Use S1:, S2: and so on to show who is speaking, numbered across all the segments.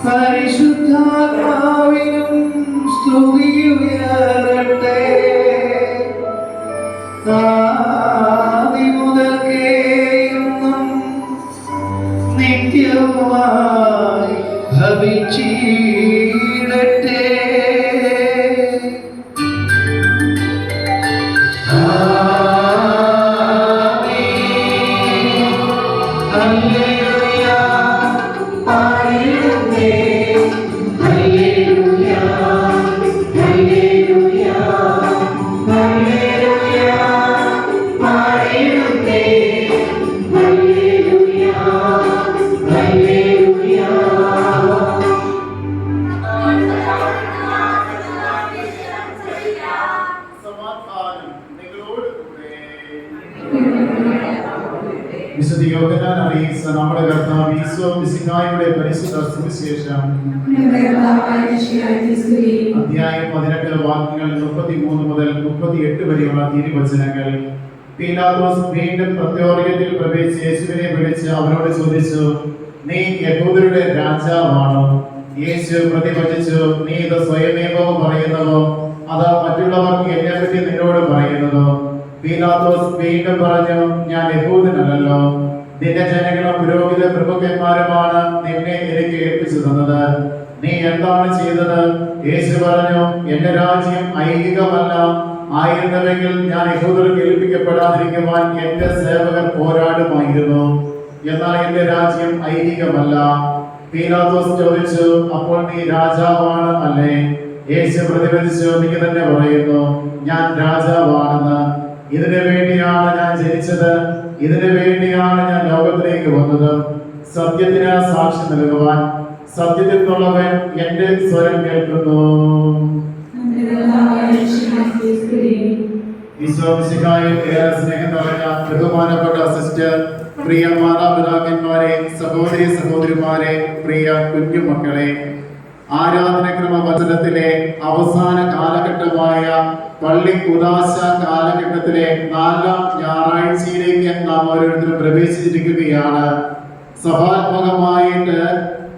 S1: പരിശുദ്ധാത്മാവിനും സ്തുതിയുയരട്ടെ. ആദിമുതൽക്കേ എന്നും നിത്യവുമായി ഭവിച്ചിടട്ടെ.
S2: വിശുദ്ധ യോഹന്നാൻ അറിയിച്ച നമ്മുടെ കർത്താവ് ഈശോ മിശിഹായുടെ പരിശുദ്ധ സുവിശേഷം അധ്യായം 18 വാക്യങ്ങൾ 33 മുതൽ 38 വരെയുള്ള തിരുവചനങ്ങൾ. പീലാത്തോസ് വീണ്ടും പ്രത്യോറിയത്തിൽ പ്രവേശിച്ച് യേശുവിനെ വിളിച്ച് അവരോട് ചോദിച്ചു, നീ യഹൂദരുടെ രാജാവാണോ? യേശു പ്രതിവചിച്ചു, നീ ഇത് സ്വയമേവ പറയുന്നതോ അതാ മറ്റുള്ളവർക്ക് എന്നെ പറ്റി നിന്നോട് പറയുന്നതോ? പീലാത്തോസ് വീണ്ടും പറഞ്ഞു, ഞാൻ യഹൂദനല്ലല്ലോ. നിന്റെ ജനങ്ങളും പുരോഹിത പ്രമുഖന്മാരുമാണ് നിന്നെ എനിക്ക് ഏൽപ്പിച്ചു തന്നത്. നീ എന്താണ് ചെയ്തത്? യേശു പറഞ്ഞു, എന്റെ രാജ്യം ഐഹികമല്ല. ആയിരുന്നുവെങ്കിൽ ഞാൻ യഹൂദർക്ക് ഏൽപ്പിക്കപ്പെടാതിരിക്കുവാൻ എന്റെ സേവകർ പോരാടുമായിരുന്നു. എന്നാൽ എന്റെ രാജ്യം ഐഹികമല്ല. പീലാത്തോസ് ചോദിച്ചു, അപ്പോൾ നീ രാജാവാണ് അല്ലേ? യേശു പ്രതിവചിച്ചു, നീ തന്നെ പറയുന്നു, ഞാൻ രാജാവാണെന്ന്. ഇതിനു വേണ്ടിയാണ് ഞാൻ ജനിച്ചത്, ഇതിനു വേണ്ടിയാണ് ഞാൻ ലോകത്തിലേക്ക് വന്നത്, സത്യത്തിന് സാക്ഷി നൽകുവാൻ. സത്യത്തിൽ നിന്നുള്ളവൻ എന്റെ സ്വരം കേൾക്കുന്നു. ഈശോ മിശിഹായിൽ ഏറെ സ്നേഹം നിറഞ്ഞ ബഹുമാനപ്പെട്ട സിസ്റ്റർ, പ്രിയ മാതാപിതാക്കന്മാരെ, സഹോദരി സഹോദരിമാരെ, പ്രിയ കുഞ്ഞുമക്കളെ, ആരാധനക്രമ വചനത്തിലെ അവസാന കാലഘട്ടമായ പള്ളി കുദാശ കാലഘട്ടത്തിലെ 4ാം ഞായറാഴ്ചയിലേക്ക് നാം ഓരോരുത്തരും പ്രവേശിച്ചിരിക്കുകയാണ്. സഭാത്മകമായിട്ട്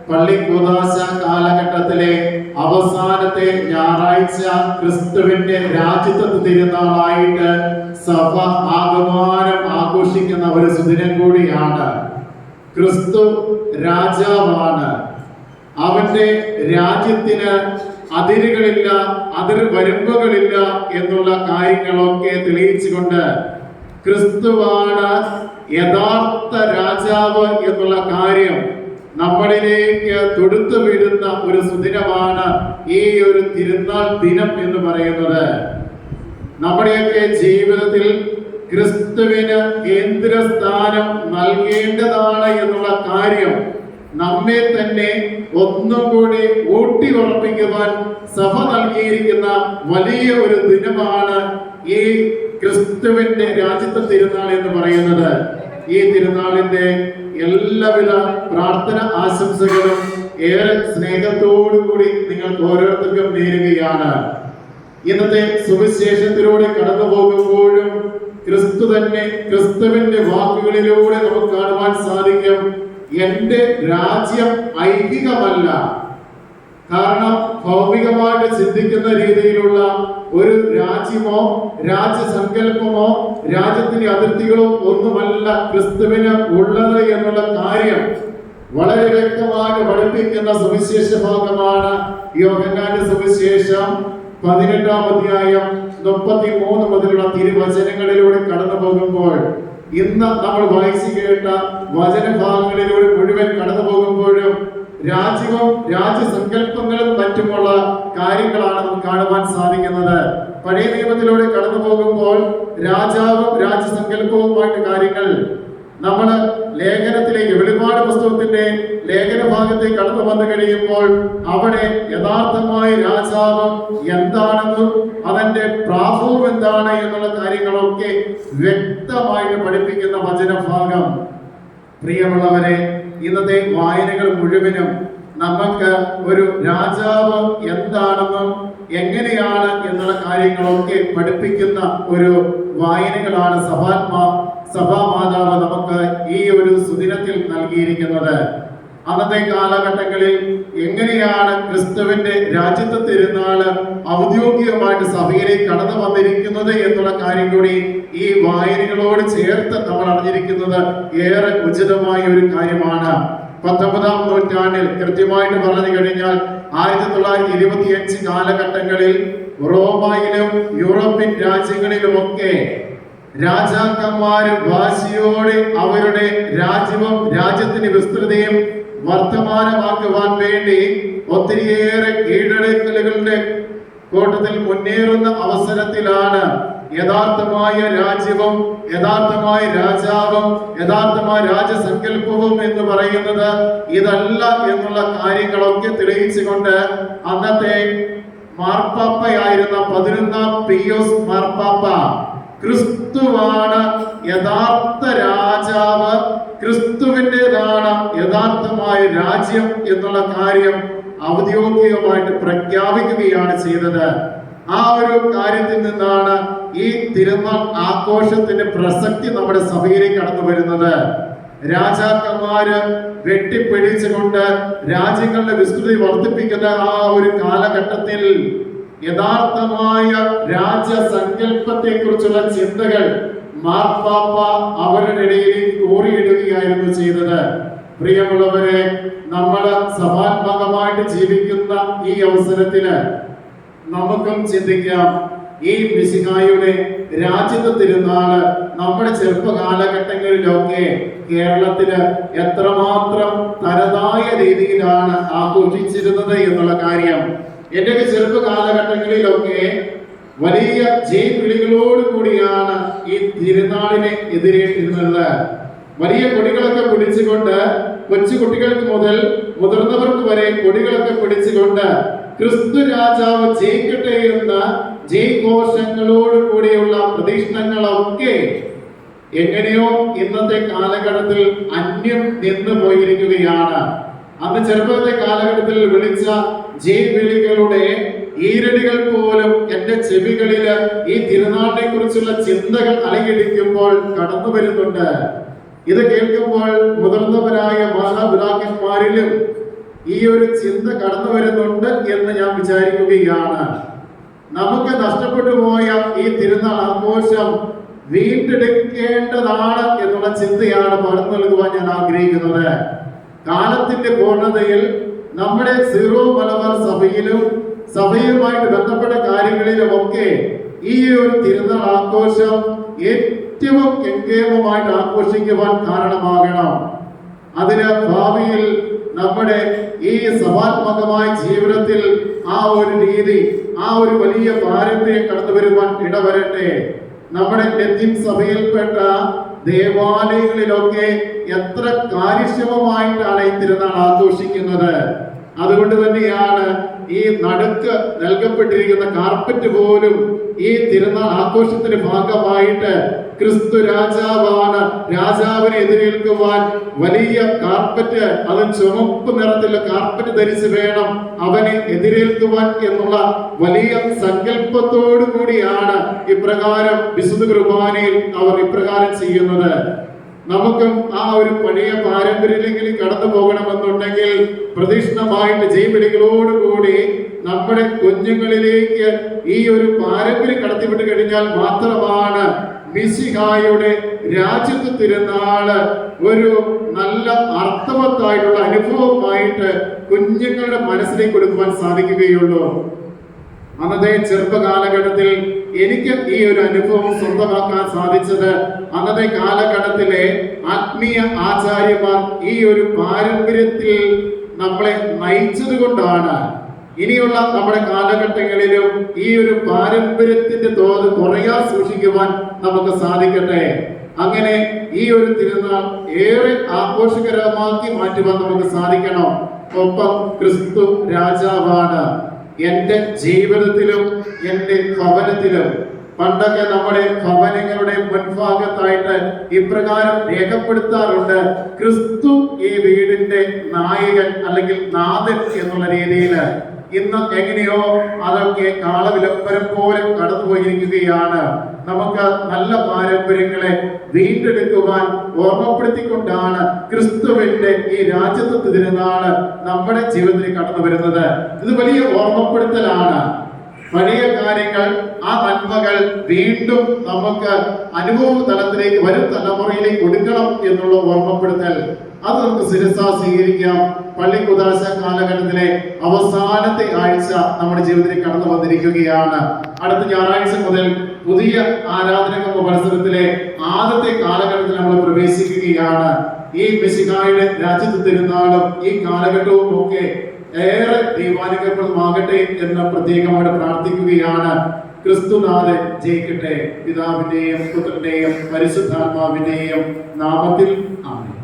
S2: പള്ളി കുദാശ കാലഘട്ടത്തിലെ അവസാനത്തെ ഞായറാഴ്ച ക്രിസ്തുവിന്റെ രാജ്യത്വ തിരുനാളായിട്ട് സഭ ആഗമനം ആഘോഷിക്കുന്ന ഒരു സുദിനം കൂടിയാണ്. ക്രിസ്തു രാജാവാണ്. അവന്റെ രാജ്യത്തിന് അതിരുകളില്ല, അതിർവരമ്പുകളില്ല എന്നുള്ള കാര്യങ്ങളൊക്കെ തെളിയിച്ചുകൊണ്ട് ക്രിസ്തുവാണ് യഥാർത്ഥ രാജാവ് എന്നുള്ള കാര്യം നമ്മളിലേക്ക് തൊടുത്തു വിടുന്ന ഒരു സുദിനമാണ് ഈ ഒരു തിരുനാൾ ദിനം എന്ന് പറയുന്നത്. നമ്മുടെയൊക്കെ ജീവിതത്തിൽ ക്രിസ്തുവിന് കേന്ദ്രസ്ഥാനം നൽകേണ്ടതാണ് എന്നുള്ള കാര്യം നമ്മെ തന്നെ ഒന്നും കൂടി ഊട്ടി ഉറപ്പിക്കുവാൻ സഭ നൽകിയിരിക്കുന്ന വലിയ ഒരു ദിനമാണ് ഈ ക്രിസ്തുവിന്റെ രാജ്യത്വ തിരുനാൾ എന്ന് പറയുന്നത്. ഈ തിരുനാളിന്റെ എല്ലാവിധ പ്രാർത്ഥന ആശംസകളും ഏറെ സ്നേഹത്തോടുകൂടി നിങ്ങൾക്ക് ഓരോരുത്തർക്കും നേരുകയാണ്. ഇന്നത്തെ സുവിശേഷത്തിലൂടെ കടന്നു പോകുമ്പോഴും ക്രിസ്തു തന്നെ, ക്രിസ്തുവിന്റെ വാക്കുകളിലൂടെ നമുക്ക് കാണുവാൻ സാധിക്കും, എന്റെ രാജ്യം ഐഹികമല്ല. കാരണം ഭൗമികമായിട്ട് ചിന്തിക്കുന്ന രീതിയിലുള്ള ഒരു രാജ്യമോ രാജ്യസങ്കല്പമോ രാജ്യത്തിന്റെ അതിർത്തികളോ ഒന്നുമല്ല ക്രിസ്തുവിന് ഉള്ളത് എന്നുള്ള കാര്യം വളരെ വ്യക്തമായിട്ട് പഠിപ്പിക്കുന്ന സുവിശേഷ ഭാഗമാണ് യോഹന്നാന്റെ സുവിശേഷം 18-ാം അധ്യായം 33 മുതലുള്ള തിരുവചനങ്ങളിലൂടെ കടന്നു പോകുമ്പോൾ, ഇന്ന് നമ്മൾ വായിച്ചു കേട്ട വചനഭാഗങ്ങളിലൂടെ മുഴുവൻ കടന്നു പോകുമ്പോഴും രാജ്യവും രാജ്യസങ്കല്പങ്ങളും മറ്റുമുള്ള കാര്യങ്ങളാണ് നമുക്ക് കാണുവാൻ സാധിക്കുന്നത്. പഴയ നിയമത്തിലൂടെ കടന്നു പോകുമ്പോൾ രാജാവും രാജ്യസങ്കല്പവുമായിട്ട് കാര്യങ്ങൾ നമ്മൾ ലേഖനത്തിലേക്ക്, വെളിപാട് പുസ്തകത്തിന്റെ ലേഖന ഭാഗത്തേക്ക് കടന്നു വന്നു കഴിയുമ്പോൾ അവിടെ യഥാർത്ഥമായ രാജാവ് എന്താണെന്നും അതിന്റെ പ്രാഭവം എന്താണ് എന്നുള്ള കാര്യങ്ങളൊക്കെ വ്യക്തമായിട്ട് പഠിപ്പിക്കുന്ന വചനഭാഗം. പ്രിയമുള്ളവരെ, ഇന്നത്തെ വായനകൾ മുഴുവനും നമുക്ക് ഒരു രാജാവ് എന്താണെന്നും എങ്ങനെയാണ് എന്നുള്ള കാര്യങ്ങളൊക്കെ പഠിപ്പിക്കുന്ന ഒരു വായനകളാണ് സഭാമാതാവ് നമുക്ക് ഈ ഒരു സുദിനത്തിൽ നൽകിയിരിക്കുന്നത്. അന്നത്തെ കാലഘട്ടങ്ങളിൽ എങ്ങനെയാണ് ക്രിസ്തുവിന്റെ രാജ്യത്വ തിരുനാള് ഔദ്യോഗികമായിട്ട് സഭയിലേക്ക് കടന്നു വന്നിരിക്കുന്നത് എന്നുള്ള കാര്യം കൂടി ഈ വായനകളോട് ചേർത്ത് നമ്മൾ അറിഞ്ഞിരിക്കുന്നത് ഏറെ ഉചിതമായ ഒരു കാര്യമാണ്. 19-ാം നൂറ്റാണ്ടിൽ കൃത്യമായിട്ട് പറഞ്ഞു കഴിഞ്ഞാൽ 1925 കാലഘട്ടങ്ങളിൽ റോമയിലും യൂറോപ്യൻ രാജ്യങ്ങളിലുമൊക്കെ രാജാക്കന്മാര് വാശിയോടെ അവരുടെ രാജ്യവും രാജ്യത്തിന്റെ വിസ്തൃതിയും വർത്തമാനമാക്കുവാൻ വേണ്ടി ഒത്തിരിയേറെ കീഴടക്കലുകളുടെ കൂട്ടത്തിൽ മുന്നേറുന്ന അവസരത്തിലാണ് യഥാർത്ഥമായ രാജ്യവും യഥാർത്ഥമായ രാജാവും യഥാർത്ഥമായ രാജസങ്കല്പവും എന്ന് പറയുന്നത് ഇതല്ല എന്നുള്ള കാര്യങ്ങളൊക്കെ തെളിയിച്ചുകൊണ്ട് അന്നത്തെ മാർപ്പാപ്പയായിരുന്ന 11-ാം പിയൂസ് മാർപ്പാപ്പ ക്രിസ്തുവാണ് യഥാർത്ഥ രാജാവ്, ക്രിസ്തുവിൻ്റെതാണ് യഥാർത്ഥമായ രാജ്യം എന്നുള്ള കാര്യം ഔദ്യോഗികമായിട്ട് പ്രഖ്യാപിക്കുകയാണ് ചെയ്തത്. ആ ഒരു കാര്യത്തിൽ നിന്നാണ് ഈ തിരുനാൾ ആഘോഷത്തിന്റെ പ്രസക്തി നമ്മുടെ സഭയിലേക്ക് കടന്നു വരുന്നത്. രാജാക്കന്മാര് വെട്ടിപ്പിടിച്ചുകൊണ്ട് രാജ്യങ്ങളുടെ വിസ്തൃതി വർദ്ധിപ്പിക്കുന്ന ആ ഒരു കാലഘട്ടത്തിൽ യഥാർത്ഥമായ രാജ്യസങ്കല്പത്തെ കുറിച്ചുള്ള ചിന്തകൾ മാർപ്പാപ്പ അവരുടെ ഇടയിൽ കോറിയിടുകയായിരുന്നു ചെയ്തത്. പ്രിയമുള്ളവരെ, നമ്മൾ സഭാത്മകമായിട്ട് ജീവിക്കുന്ന ഈ അവസരത്തില് നമുക്കും ചിന്തിക്കാം, ഈ മിശിഹായുടെ രാജ്യത്വ തിരുനാള് നമ്മുടെ ചെറുപ്പ കാലഘട്ടങ്ങളിലൊക്കെ കേരളത്തില് എത്രമാത്രം തനതായ രീതിയിലാണ് ആഘോഷിച്ചിരുന്നത് എന്നുള്ള കാര്യം. എന്റെ ചെറുപ്പ കാലഘട്ടങ്ങളിലൊക്കെ വലിയ ജയ് വിളികളോട് കൂടിയാണ് ഈ തിരുനാളിനെ എതിരേറ്റിരുന്നത്. വലിയ കൊടികളൊക്കെ പിടിച്ചുകൊണ്ട് കൊച്ചു കുട്ടികൾക്ക് മുതൽ മുതിർന്നവർക്ക് വരെ കൊടികളൊക്കെ പിടിച്ചുകൊണ്ട് ക്രിസ്തു രാജാവ് ജയിക്കട്ടെ എന്ന ജയഘോഷങ്ങളോട് കൂടിയുള്ള പ്രതീക്ഷണങ്ങളൊക്കെ എങ്ങനെയോ ഇന്നത്തെ കാലഘട്ടത്തിൽ അന്യം നിന്നു പോയിരിക്കുകയാണ്. അന്ന് ചെറുപ്പത്തെ കാലഘട്ടത്തിൽ വിളിച്ച ജയ് വിളികളുടെ ഈരടികൾ പോലും എന്റെ ചെവികളില് ഈ തിരുനാളിനെ കുറിച്ചുള്ള ചിന്തകൾ അലയടിക്കുമ്പോൾ കടന്നു വരുന്നുണ്ട്. ഇത് കേൾക്കുമ്പോൾ മുതിർന്നവരായ മാതാപിതാക്കന്മാരിലും ഈ ഒരു ചിന്ത കടന്നു വരുന്നുണ്ട് എന്ന് ഞാൻ വിചാരിക്കുകയാണ്. നമുക്ക് നഷ്ടപ്പെട്ടു പോയ ഈ തിരുനാൾ ആഘോഷം വീണ്ടെടുക്കേണ്ടതാണ് എന്നുള്ള ചിന്തയാണ് പകർന്നു നൽകുവാൻ ഞാൻ ആഗ്രഹിക്കുന്നത്. കാലത്തിന്റെ പൂർണ്ണതയിൽ നമ്മുടെ സീറോ മലബാർ സഭയിലും സഭയുമായിട്ട് ബന്ധപ്പെട്ട കാര്യങ്ങളിലുമൊക്കെ ഈ ഒരു തിരുനാൾ ആഘോഷം ഏറ്റവും കെങ്കേമമായിട്ട് ആഘോഷിക്കുവാൻ കാരണമാകണം. അതിന് ഭാവിയിൽ നമ്മുടെ ഈ സഭാത്മകമായ ജീവിതത്തിൽ ആ ഒരു രീതി, ആ ഒരു വലിയ പാരമ്പര്യം കടന്നു വരുവാൻ ഇടവരട്ടെ. നമ്മുടെ ലത്തീൻ സഭയിൽപ്പെട്ട ദേവാലയങ്ങളിലൊക്കെ എത്ര കാര്യക്ഷമമായിട്ടാണ് ഈ തിരുനാൾ ആഘോഷിക്കുന്നത്. അതുകൊണ്ട് തന്നെയാണ് ഈ നടുക്ക് നൽകപ്പെട്ടിരിക്കുന്ന കാർപ്പറ്റ് പോലും ഈ തിരുനാൾ ആഘോഷത്തിന്റെ ഭാഗമായിട്ട് ക്രിസ്തു രാജാവാണ്, രാജാവിനെ എതിരേൽക്കുവാൻ വലിയ കാർപ്പറ്റ്, അത് ചുമപ്പ് നിറത്തിലുള്ള കാർപ്പറ്റ് ധരിച്ച് വേണം അവനെ എതിരേൽക്കുവാൻ എന്നുള്ള വലിയ സങ്കല്പത്തോടു കൂടിയാണ് ഇപ്രകാരം വിശുദ്ധ കുർബാനയിൽ അവർ ഇപ്രകാരം ചെയ്യുന്നത്. നമുക്കും ആ ഒരു പഴയ പാരമ്പര്യത്തിലേക്ക് കടന്നു പോകണമെന്നുണ്ടെങ്കിൽ പ്രതീക്ഷിതമായിട്ട് ജൈവിളികളോടുകൂടി നമ്മുടെ കുഞ്ഞുങ്ങളിലേക്ക് ഈ ഒരു പാരമ്പര്യം കടത്തിവിട്ട് കഴിഞ്ഞാൽ മാത്രമാണ് മിശിഹായുടെ രാജ്യത്വ തിരുനാള് ഒരു നല്ല അർത്ഥവത്തായിട്ടുള്ള അനുഭവമായിട്ട് കുഞ്ഞുങ്ങളുടെ മനസ്സിലേക്ക് കൊടുക്കുവാൻ സാധിക്കുകയുള്ളൂ. അന്നത്തെ ചെറുപ്പ കാലഘട്ടത്തിൽ എനിക്ക് ഈ ഒരു അനുഭവം സ്വന്തമാക്കാൻ സാധിച്ചത് അന്നത്തെ കാലഘട്ടത്തിലെ ആത്മീയ ആചാര്യന്മാർ ഈ ഒരു പാരമ്പര്യത്തിൽ നമ്മളെ നയിച്ചത് കൊണ്ടാണ്. ഇനിയുള്ള നമ്മുടെ കാലഘട്ടങ്ങളിലും ഈ ഒരു പാരമ്പര്യത്തിന്റെ തോത് കുറയാൻ സൂക്ഷിക്കുവാൻ നമുക്ക് സാധിക്കട്ടെ. അങ്ങനെ ഈ ഒരു തിരുനാൾ ഏറെ ആഘോഷകരമാക്കി മാറ്റുവാൻ നമുക്ക് സാധിക്കണം. ഒപ്പം ക്രിസ്തു രാജാവാണ്. എന്റെ ജീവിതത്തിലും എന്റെ ഭവനത്തിലും പണ്ടൊക്കെ നമ്മുടെ ഭവനങ്ങളുടെ മുൻഭാഗത്തായിട്ട് ഇപ്രകാരം രേഖപ്പെടുത്താറുണ്ട്, ക്രിസ്തു ഈ വീടിന്റെ നായകൻ അല്ലെങ്കിൽ നാഥൻ എന്നുള്ള രീതിയിൽ. ഇന്ന് എങ്ങനെയോ അതൊക്കെ കാലവിളംബരം പോലെ കടന്നുപോയിരിക്കുകയാണ്. നമുക്ക് നല്ല പാരമ്പര്യങ്ങളെ വീണ്ടെടുക്കുവാൻ ഓർമ്മപ്പെടുത്തിക്കൊണ്ടാണ് ക്രിസ്തുവിന്റെ ഈ രാജ്യത്വ തിരുനാള് നമ്മുടെ ജീവിതത്തിൽ കടന്നു വരുന്നത്. ഇത് വലിയ ഓർമ്മപ്പെടുത്തലാണ്. പഴയ കാര്യങ്ങൾ, ആ നന്മകൾ വീണ്ടും നമുക്ക് അനുഭവ തലത്തിലേക്ക്, വരും തലമുറയിലേക്ക് കൊടുക്കണം എന്നുള്ള ഓർമ്മപ്പെടുത്തൽ, അത് നമുക്ക് ശിരസാ സ്വീകരിക്കാം. പള്ളി കുദാശ കാലഘട്ടത്തിലെ അവസാനത്തെ ആഴ്ച നമ്മുടെ ജീവിതത്തിൽ കടന്നു വന്നിരിക്കുകയാണ്. അടുത്ത ഞായറാഴ്ച മുതൽ പുതിയ ആരാധനക മത്സരത്തിലെ ആദ്യത്തെ കാലഘട്ടത്തിൽ നമ്മൾ പ്രവേശിക്കുകയാണ്. ഈ മിശിഹായുടെ രാജ്യത്ത് തിരുനാളും ഈ കാലഘട്ടവും ഒക്കെ ഏറെ ദൈവാനുഗ്രഹപ്രദമാകട്ടെ എന്ന് പ്രത്യേകമായിട്ട് പ്രാർത്ഥിക്കുകയാണ്. ക്രിസ്തുനാഥൻ ജയിക്കട്ടെ. പിതാവിന്റെയും പുത്രന്റെയും പരിശുദ്ധാത്മാവിന്റെയും നാമത്തിൽ ആമേൻ.